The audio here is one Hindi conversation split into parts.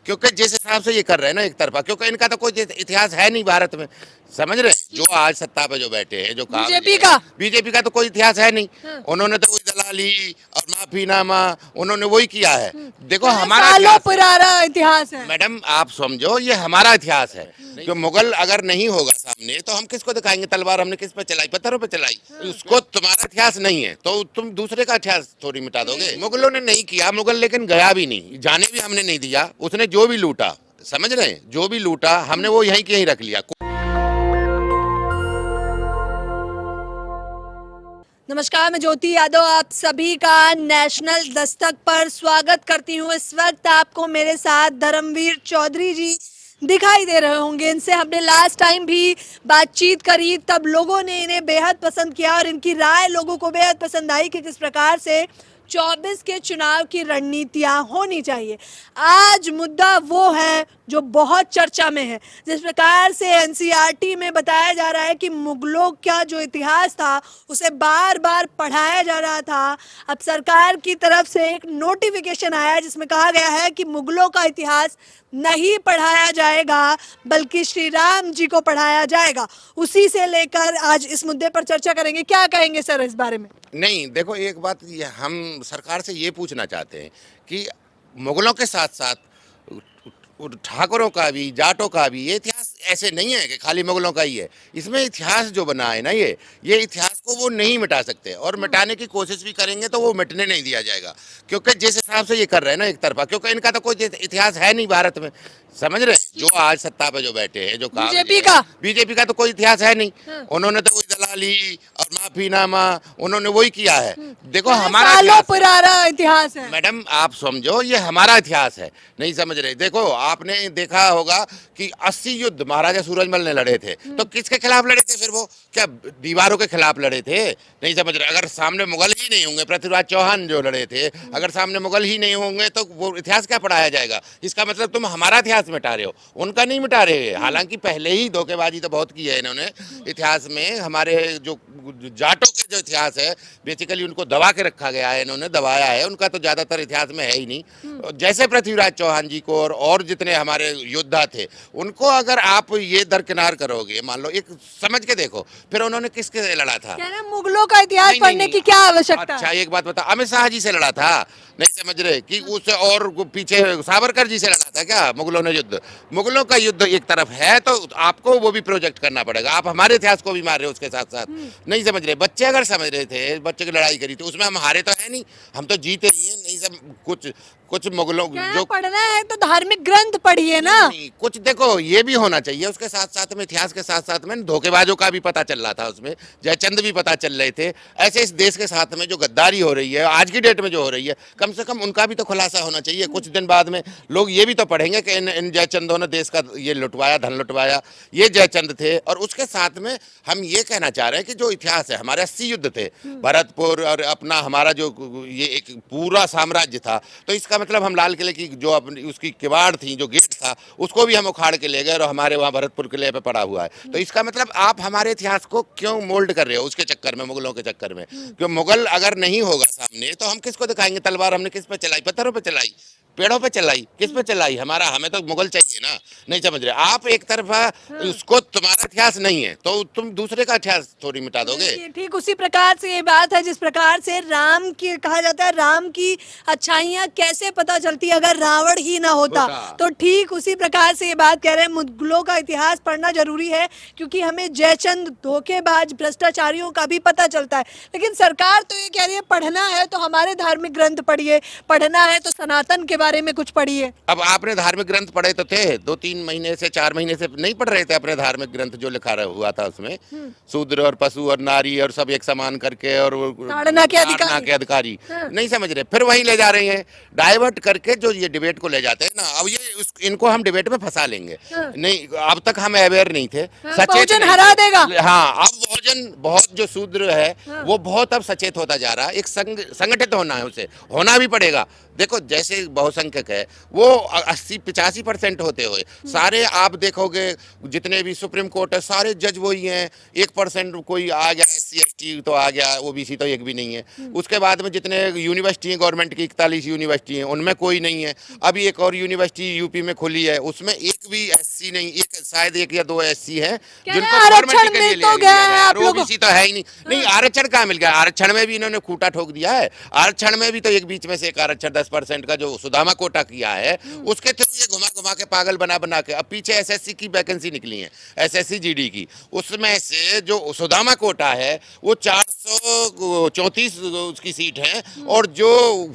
क्योंकि जिस हिसाब से ये कर रहे हैं ना एक तरफा, क्योंकि इनका तो कोई इतिहास है नहीं भारत में, समझ रहे हैं? जो आज सत्ता पे जो बैठे हैं, जो बीजेपी का तो कोई इतिहास है नहीं। उन्होंने तो वही दलाली और माफीनामा उन्होंने वही किया है। देखो हमारा सालों पुराना इतिहास है। मैडम, आप समझो ये हमारा इतिहास है। जो मुगल अगर नहीं होगा सामने तो हम किसको दिखाएंगे? तलवार हमने किस पे चलाई? पत्थरों पे चलाई। उसको तुम्हारा इतिहास नहीं है तो तुम दूसरे का इतिहास थोड़ी मिटा दोगे। मुगलों ने नहीं किया, मुगल लेकिन गया भी नहीं, जाने भी हमने नहीं दिया। उसने जो भी लूटा, समझ रहे हैं, जो भी लूटा हमने वो यहीं के यहीं रख लिया। नमस्कार, मैं ज्योति यादव आप सभी का नेशनल दस्तक पर स्वागत करती हूँ। इस वक्त आपको मेरे साथ धर्मवीर चौधरी जी दिखाई दे रहे होंगे। इनसे हमने लास्ट टाइम भी बातचीत करी, तब लोगों ने इन्हें बेहद पसंद किया और इनकी राय लोगों को बेहद पसंद आई कि किस प्रकार से 24 के चुनाव की रणनीतियां होनी चाहिए। आज मुद्दा वो है जो बहुत चर्चा में है। जिस प्रकार से एनसीईआरटी में बताया जा रहा है कि मुगलों का जो इतिहास था उसे बार बार पढ़ाया जा रहा था, अब सरकार की तरफ से एक नोटिफिकेशन आया जिसमें कहा गया है कि मुगलों का इतिहास नहीं पढ़ाया जाएगा बल्कि श्री राम जी को पढ़ाया जाएगा। उसी से लेकर आज इस मुद्दे पर चर्चा करेंगे। क्या कहेंगे सर इस बारे में? नहीं, देखो एक बात हम सरकार से ये पूछना चाहते हैं कि मुगलों के साथ साथ ठाकुरों का भी, जाटों का भी ये इतिहास ऐसे नहीं है कि खाली मुगलों का ही है। इसमें इतिहास जो बना है ना, ये इतिहास को वो नहीं मिटा सकते, और मिटाने की कोशिश भी करेंगे तो वो मिटने नहीं दिया जाएगा। क्योंकि जिस हिसाब से ये कर रहे हैं ना एक तरफा, क्योंकि इनका तो कोई इतिहास है नहीं भारत में, समझ रहे हैं? जो आज सत्ता पे जो बैठे हैं, जो बीजेपी का तो कोई इतिहास है नहीं। उन्होंने तो वही दलाली और माफीनामा उन्होंने वही किया है। देखो हमारा सालों पुराना इतिहास है। मैडम, आप समझो ये हमारा इतिहास है, नहीं समझ रहे? देखो आपने देखा होगा कि 80 युद्ध महाराजा सूरजमल ने लड़े थे, तो किसके खिलाफ लड़े थे? फिर वो क्या दीवारों के खिलाफ लड़े थे? नहीं समझ रहे? अगर सामने मुगल ही नहीं होंगे, पृथ्वीराज चौहान जो लड़े थे, अगर सामने मुगल ही नहीं होंगे तो वो इतिहास क्या पढ़ाया जाएगा? इसका मतलब तुम हमारा इतिहास मिटा रहे हो, उनका नहीं मिटा रहे। हालांकि पहले ही धोखेबाजी तो बहुत की है इन्होंने इतिहास में। हमारे जो जाटों के जो इतिहास है बेसिकली उनको दबा के रखा गया है, इन्होंने दबाया है, उनका तो ज्यादातर इतिहास में है ही नहीं। जैसे पृथ्वीराज चौहान जी को और जितने हमारे योद्धा थे उनको अगर आप ये दरकिनार करोगे, मान लो एक समझ के देखो, फिर उन्होंने किसके लड़ा था? मुगलों का इतिहास पढ़ने की क्या आवश्यकता? अच्छा एक बात बता, अमित शाह जी से लड़ा था, नहीं समझ रहे? कि उससे और पीछे सावरकर जी से लड़ा था क्या मुगलों ने युद्ध? मुगलों का युद्ध एक तरफ है तो आपको वो भी प्रोजेक्ट करना पड़ेगा। आप हमारे इतिहास को भी मार रहे हो उसके साथ साथ, नहीं समझ रहे? बच्चे अगर समझ रहे थे, बच्चे की लड़ाई करी थी, उसमें हम हारे तो है नहीं, हम तो जीते ही हैं। नहीं सब कुछ मुगलों जो पढ़ना है तो धार्मिक ग्रंथ पढ़िए ना। कुछ देखो ये भी होना चाहिए उसके साथ साथ में, इतिहास के साथ साथ में धोखेबाजों का भी पता चल रहा था, उसमें जयचंद भी पता चल रहे थे। ऐसे इस देश के साथ में जो गद्दारी हो रही है आज की डेट में जो हो रही है, कम से कम उनका भी तो खुलासा होना चाहिए। कुछ दिन बाद में लोग ये भी तो पढ़ेंगे कि इन जयचंदों ने देश का ये लुटवाया, धन लुटवाया, ये जयचंद थे। और उसके साथ में हम ये कहना चाह रहे हैं कि जो इतिहास है, हमारे 80 युद्ध थे, भरतपुर और अपना हमारा जो ये एक पूरा साम्राज्य था, तो इसका मतलब हम लाल किले की जो अपनी उसकी किवाड़ थी, जो गेट था, उसको भी हम उखाड़ के ले गए और हमारे वहाँ भरतपुर किले पे पड़ा हुआ है। तो इसका मतलब आप हमारे इतिहास को क्यों मोल्ड कर रहे हो उसके चक्कर में, मुगलों के चक्कर में? क्यों मुगल अगर नहीं होगा सामने तो हम किसको दिखाएंगे? तलवार हमने किस पे चलाई? पत्थरों पे चलाई, पेड़ों पे चलाई, किस पे चलाई? हमें तो मुगल चाहिए ना, नहीं समझ रहे? आप एक तरफा उसको तुम्हारा इतिहास नहीं है तो तुम दूसरे का इतिहास थोड़ी मिटा दोगे। ठीक उसी प्रकार से ये बात है जिस प्रकार से राम की कहा जाता है, राम की अच्छाइयाँ कैसे पता चलती है अगर रावण ही ना होता, तो ठीक उसी प्रकार से ये बात कह रहे हैं मुगलों का इतिहास पढ़ना जरूरी है, क्योंकि हमें जयचंद, धोखेबाज, भ्रष्टाचारियों का भी पता चलता है। लेकिन सरकार तो ये कह रही है पढ़ना है तो हमारे धार्मिक ग्रंथ पढ़िए, पढ़ना है तो सनातन के बारे में कुछ पढ़िए। अब आपने धार्मिक ग्रंथ पढ़े तो थे, 2-3 महीने से 4 महीने से नहीं पढ़ रहे थे अपने धार्मिक ग्रंथ जो लिखा हुआ था उसमें? शूद्र और पशु और नारी और सब एक समान करके और ताड़ना के अधिकारी नहीं समझ रहे, फिर वहीं ले जा रहे हैं डाइवर्ट करके, जो ये डिबेट को ले जाते हैं ना। अब ये इनको हम डिबेट में फंसा लेंगे। नहीं, अब तक हम अवेयर नहीं थे, सचेत हरा देगा। हाँ, अब बहुजन बहुत जो शूद्र है वो बहुत अब सचेत होता जा रहा है। एक संगठित होना है, उसे होना भी पड़ेगा। देखो जैसे बहुसंख्यक है वो 80-85% होते हुए सारे आप देखोगे जितने भी सुप्रीम कोर्ट है सारे जज वही हैं। 1% कोई आ गया SC ST तो आ गया, OBC तो एक भी नहीं है। उसके बाद में जितने यूनिवर्सिटी हैं गवर्नमेंट की, 41 यूनिवर्सिटी हैं, उनमें कोई नहीं है। अभी एक और यूनिवर्सिटी यूपी में खुली है, उसमें एक भी SC नहीं, एक शायद 1 या 2 SC हैं जिनको आरक्षण गवर्नमेंट के मिल लिए तो ले गया लिया है गया। आप लोगों OBC तो है ही नहीं। नहीं, आरक्षण कहाँ मिल गया? आरक्षण में भी इन्होंने खूंटा ठोक दिया है। आरक्षण में भी तो एक बीच में से एक आरक्षण 10% का जो सुदामा कोटा किया है, उसके थ्रू ये घुमा घुमा के पागल बना बना के अब पीछे SSC की वैकेंसी निकली है, SSC GD की, उसमें से जो सुदामा कोटा है वो 434 उसकी सीट है, और जो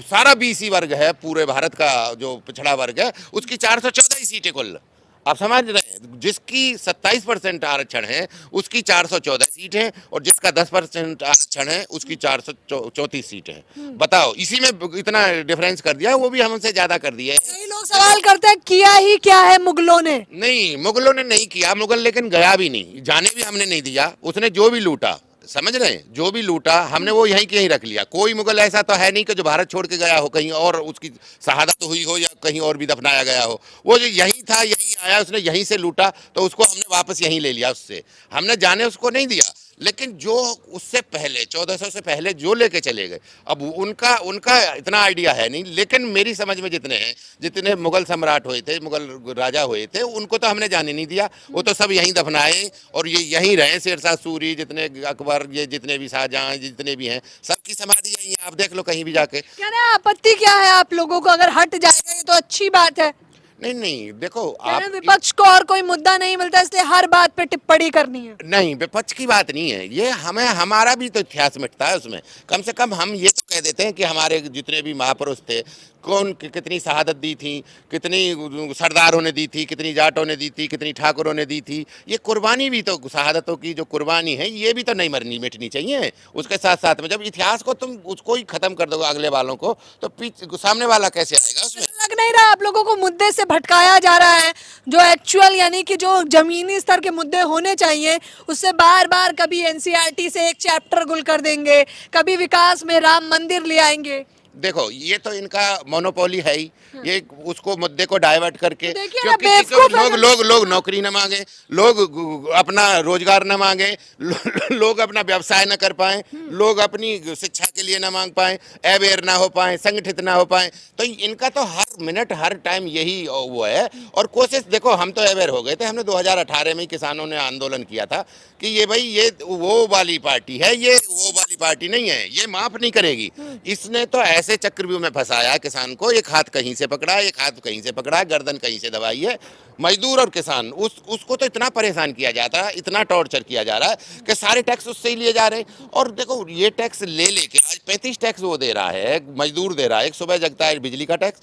सारा BC वर्ग है पूरे भारत का जो पिछड़ा वर्ग है उसकी 414 ही सीटें कुल। आप समझ रहे हैं, जिसकी 27% आरक्षण है उसकी 414 सीट है, और जिसका 10% आरक्षण है उसकी 434 सीट है। बताओ, इसी में इतना डिफरेंस कर दिया है, वो भी हमसे ज्यादा कर दिया है। कई लोग सवाल करते हैं किया ही क्या है मुगलों ने। नहीं, मुगलों ने नहीं किया, मुगल लेकिन गया भी नहीं, जाने भी हमने नहीं दिया। उसने जो भी लूटा, समझ रहे हैं, जो भी लूटा हमने वो यहीं के यहीं रख लिया। कोई मुगल ऐसा तो है नहीं कि जो भारत छोड़ के गया हो कहीं और, उसकी शहादत हुई हो या कहीं और भी दफनाया गया हो। वो जो यहीं था, यहीं आया, उसने यहीं से लूटा, तो उसको हमने वापस यहीं ले लिया उससे। हमने जाने उसको नहीं दिया, लेकिन जो उससे पहले 1400 से पहले जो लेके चले गए, अब उनका इतना आइडिया है नहीं, लेकिन मेरी समझ में जितने हैं, जितने मुगल सम्राट हुए थे, मुगल राजा हुए थे, उनको तो हमने जाने नहीं दिया। वो तो सब यहीं दफनाए और ये यहीं रहे। शेरशाह सूरी, जितने अकबर, ये जितने भी शाहजहां, जितने भी हैं, सबकी समाधि यहीं है। आप देख लो कहीं भी जाके। कह रहे हैं आपत्ति क्या है आप लोगों को? अगर हट जाएगा ये तो अच्छी बात है। नहीं नहीं, देखो कह रहे हैं आप, विपक्ष को और कोई मुद्दा नहीं मिलता इसलिए हर बात पे टिप्पणी करनी है। नहीं, विपक्ष की बात नहीं है ये, हमें हमारा भी तो इतिहास मिटता है उसमें। कम से कम हम ये तो कह देते हैं कि हमारे जितने भी महापुरुष थे, कौन कितनी शहादत दी थी, कितनी सरदारों ने दी थी, कितनी जाटों ने दी थी, कितनी ठाकुरों ने दी थी। ये कुर्बानी भी तो, शहादतों की जो कुर्बानी है, ये भी तो नहीं मरनी मिटनी चाहिए। उसके साथ साथ में जब इतिहास को तुम उसको ही खत्म कर दोगे अगले वालों को, तो पीछे सामने वाला कैसे आएगा उसमें? लग नहीं रहा आप लोगों को मुद्दे से भटकाया जा रहा है? जो एक्चुअल यानी कि जो जमीनी स्तर के मुद्दे होने चाहिए उससे बार बार कभी NCERT से एक चैप्टर गुल कर देंगे, कभी विकास में राम मंदिर ले आएंगे। देखो, ये तो इनका मोनोपोली है ही, ये उसको मुद्दे को डाइवर्ट करके, देखिए ना, क्योंकि बेवकूफ है ना। लोग नौकरी न मांगे, लोग अपना रोजगार न मांगे, लोग अपना व्यवसाय न कर पाए, लोग अपनी शिक्षा के लिए न मांग पाए, अवेयर ना हो पाए, संगठित ना हो पाए, तो इनका तो हर मिनट हर टाइम यही वो है। और कोशिश, देखो हम तो अवेयर हो गए थे, हमने 2018 में किसानों ने आंदोलन किया था कि ये भाई ये वो वाली पार्टी है, ये वो वाली पार्टी नहीं है, ये माफ नहीं करेगी। इसने तो ऐसे चक्रव्यूह में फंसाया है किसान को, एक हाथ कहीं से पकड़ा है, एक हाथ कहीं से पकड़ा है, गर्दन कहीं से दबाई है। मजदूर और किसान, उसको तो इतना परेशान किया जाता है, इतना टॉर्चर किया जा रहा है कि सारे टैक्स उससे ही लिए जा रहे हैं। और देखो, ये टैक्स ले लेके आज 35 टैक्स वो दे रहा है, मजदूर दे रहा है। एक सुबह जगता है बिजली का टैक्स,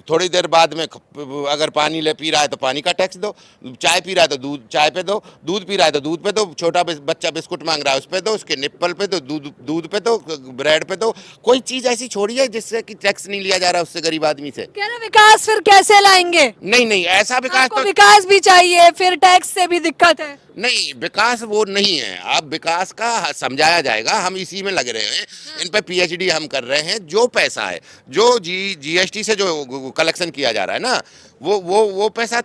थोड़ी देर बाद में अगर पानी ले पी रहा है तो पानी का टैक्स दो, चाय पी रहा है तो दूध चाय पे दो, दूध पी रहा है तो दूध पे दो, छोटा बच्चा बिस्कुट मांग रहा है उस पे दो, उसके निप्पल पे दो, दूध पे दो, ब्रेड पे दो। कोई चीज ऐसी छोड़ी है जिससे कि टैक्स नहीं लिया जा रहा उससे, गरीब आदमी से। कह रहे विकास फिर कैसे लाएंगे? नहीं, ऐसा विकास आपको तो विकास भी चाहिए, फिर टैक्स से भी दिक्कत है। नहीं, विकास वो नहीं है। अब विकास का समझाया जाएगा, हम इसी में लग रहे हैं, इन पे PhD हम कर रहे हैं। जो पैसा है, जो GST से जो कलेक्शन किया जा रहा है ना, वो पैसा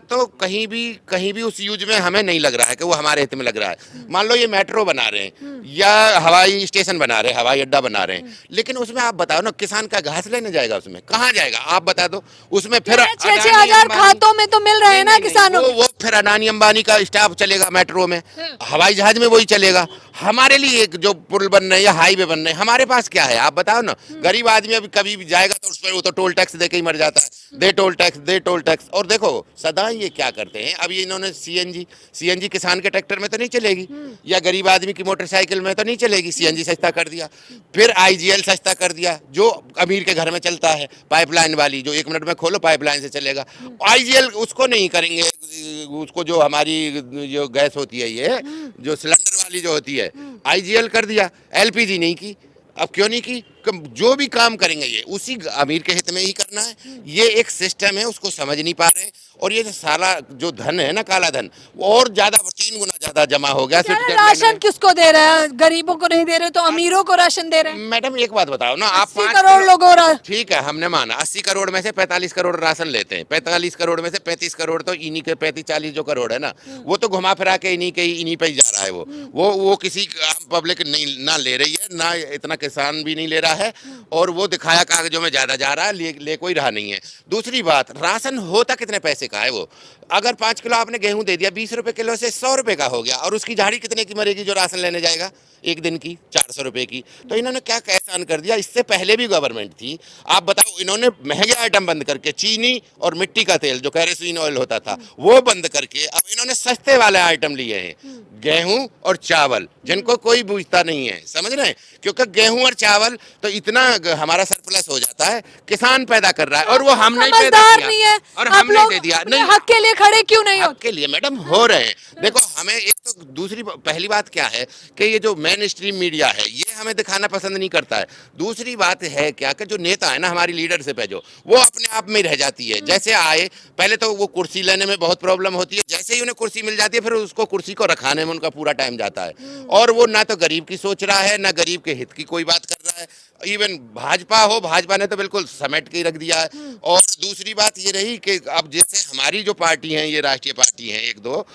तो कहीं भी उस यूज में हमें नहीं लग रहा है कि वो हमारे हित में लग रहा है। मान लो ये मेट्रो बना रहे हैं या हवाई स्टेशन बना रहे हैं, हवाई अड्डा बना रहे हैं, लेकिन उसमें आप बताओ ना, किसान का घास लेने जाएगा उसमें, कहाँ जाएगा आप बता दो? उसमें फिर 6-6 हजार खातों में तो मिल रहे हैं ना किसानों को। वो फिर अडानी अंबानी का स्टाफ चलेगा मेट्रो में, हवाई जहाज में वही चलेगा। हमारे लिए एक जो पुल बन रहे हैं या हाईवे बन रहे हैं, हमारे पास क्या है आप बताओ ना? गरीब आदमी अभी कभी भी जाएगा तो उस पर वो तो टोल टैक्स दे के ही मर जाता है, दे टोल टैक्स। और देखो सदा ये क्या करते हैं, अब ये इन्होंने CNG किसान के ट्रैक्टर में तो नहीं चलेगी, या गरीब आदमी की मोटरसाइकिल में तो नहीं चलेगी, CNG सस्ता कर दिया। फिर IGL सस्ता कर दिया, जो अमीर के घर में चलता है, पाइपलाइन वाली, जो 1 मिनट में खोलो पाइपलाइन से चलेगा। IGL उसको नहीं करेंगे, उसको जो हमारी जो गैस होती है, ये जो सिलेंडर वाली जो होती है, IGL कर दिया, LPG नहीं की। अब क्यों नहीं की? जो भी काम करेंगे ये उसी अमीर के हित में ही करना है। ये एक सिस्टम है, उसको समझ नहीं पा रहे। और ये जो साला जो धन है ना, काला धन, वो और ज्यादा 3 गुना ज्यादा जमा हो गया कह सिर्फ रहे डेट राशन लेने में। किसको दे रहे हैं? गरीबों को नहीं दे रहे तो अमीरों को राशन दे रहे हैं। मैडम एक बात बताओ ना, आप 80 5 करोड़ लोगों ठीक है, हमने माना 80 करोड़ में से 45 करोड़ राशन लेते हैं, 45 करोड़ में से 35 करोड़ तो इन्हीं के 35-40 जो करोड़ है ना, वो तो घुमा फिरा के इन्हीं पे ही जा रहा है। वो किसी आम पब्लिक नहीं ना ले रही है, ना इतना किसान भी नहीं ले रहा है, और वो दिखाया कागजों में ज्यादा जा रहा है, ले कोई रहा नहीं है। दूसरी बात, राशन होता कितने पैसे का है वो? अगर 5 किलो आपने गेहूं दे दिया, 20 रुपए किलो से 100 रुपए का हो गया, और उसकी झाड़ी कितने की मरेगी जो राशन लेने जाएगा एक दिन की? 400 रुपए की। तो इन्होंने क्या एहसान कर दिया? इससे पहले भी गवर्नमेंट थी, आप बताओ, इन्होंने महंगे आइटम बंद करके चीनी और मिट्टी का तेल जो कैरोसिन ऑयल होता था वो बंद करके अब इन्होंने सस्ते वाले आइटम लिए हैं, गेहूं और चावल, जिनको कोई पूछता नहीं है, समझ रहे हैं? क्योंकि गेहूं और चावल तो इतना हमारा सरप्लस हो जाता है, किसान पैदा कर रहा है, और वो हमने पैदा समझदार किया, नहीं है। और आप हमने लोग दे दिया। अपने नहीं, हक के लिए खड़े क्यों नहीं हो? हक के लिए मैडम हो रहे हैं। देखो, हमें एक तो दूसरी पहली बात क्या है कि ये जो मेन स्ट्रीम मीडिया है ये हमें दिखाना पसंद नहीं करता है। दूसरी बात है क्या कि जो नेता है ना, हमारी लीडरशिप है जो, वो अपने आप में रह जाती है। जैसे आए, पहले तो वो कुर्सी लेने में बहुत प्रॉब्लम होती है, जैसे ही उन्हें कुर्सी मिल जाती है फिर उसको कुर्सी को रखाने में उनका पूरा टाइम जाता है, और वो ना तो गरीब की सोच रहा है, ना गरीब के हित की कोई बात कर रहा है। इवन भाजपा ने तो बिल्कुल समेट के रख दिया है। और दूसरी बात ये रही कि अब जैसे हमारी जो पार्टी है, ये राष्ट्रीय पार्टी है एक दो,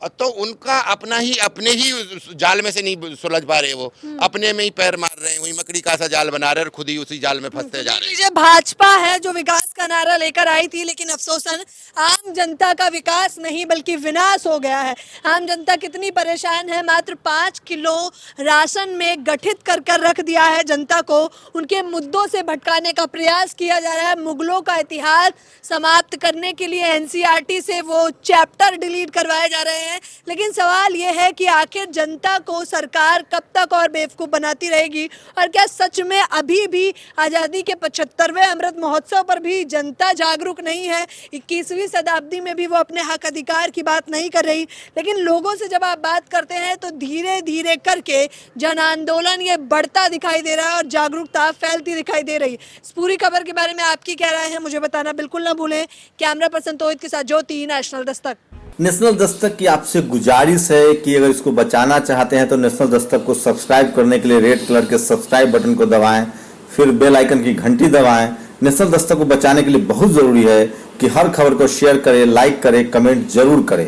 तो उनका अपने ही जाल में से नहीं सुलझ पा रहे, वो अपने में ही पैर मार रहे हैं, वही मकड़ी का सा जाल बना रहे हैं और खुद ही उसी जाल में फंसते जा रहे हैं। ये भाजपा है जो विकास का नारा लेकर आई थी, लेकिन अफसोसन आम जनता का विकास नहीं बल्कि विनाश हो गया है। आम जनता कितनी परेशान है, मात्र 5 किलो राशन में गठित कर कर रख दिया है जनता को, उनके मुद्दों से भटकाने का प्रयास किया जा रहा है। मुगलों का इतिहास समाप्त करने के लिए एनसीईआरटी से वो चैप्टर डिलीट करवाए जा रहे हैं। लेकिन सवाल यह है कि आखिर जनता को सरकार कब तक और बेवकूफ बनाती रहेगी, और क्या सच में अभी भी आज़ादी के 75वें अमृत महोत्सव पर भी जनता जागरूक नहीं है? 21वीं शताब्दी में भी वो अपने हक अधिकार की बात नहीं कर रही। लेकिन लोगों से जब आप बात करते हैं तो धीरे धीरे करके जन आंदोलन ये बढ़ता दिखाई दे रहा है और जागरूकता फैलती दिखाई दे रही है। इस पूरी खबर के बारे में आपकी क्या राय है, मुझे बताना बिल्कुल ना भूलें। कैमरा पर्सन तोहिद के साथ ज्योति, नेशनल दस्तक। नेशनल दस्तक की आपसे गुजारिश है कि अगर इसको बचाना चाहते हैं तो नेशनल दस्तक को सब्सक्राइब करने के लिए रेड कलर के सब्सक्राइब बटन को दबाएं, फिर बेल आइकन की घंटी दबाएं। नेशनल दस्तक को बचाने के लिए बहुत जरूरी है कि हर खबर को शेयर करें, लाइक करें, कमेंट जरूर करें।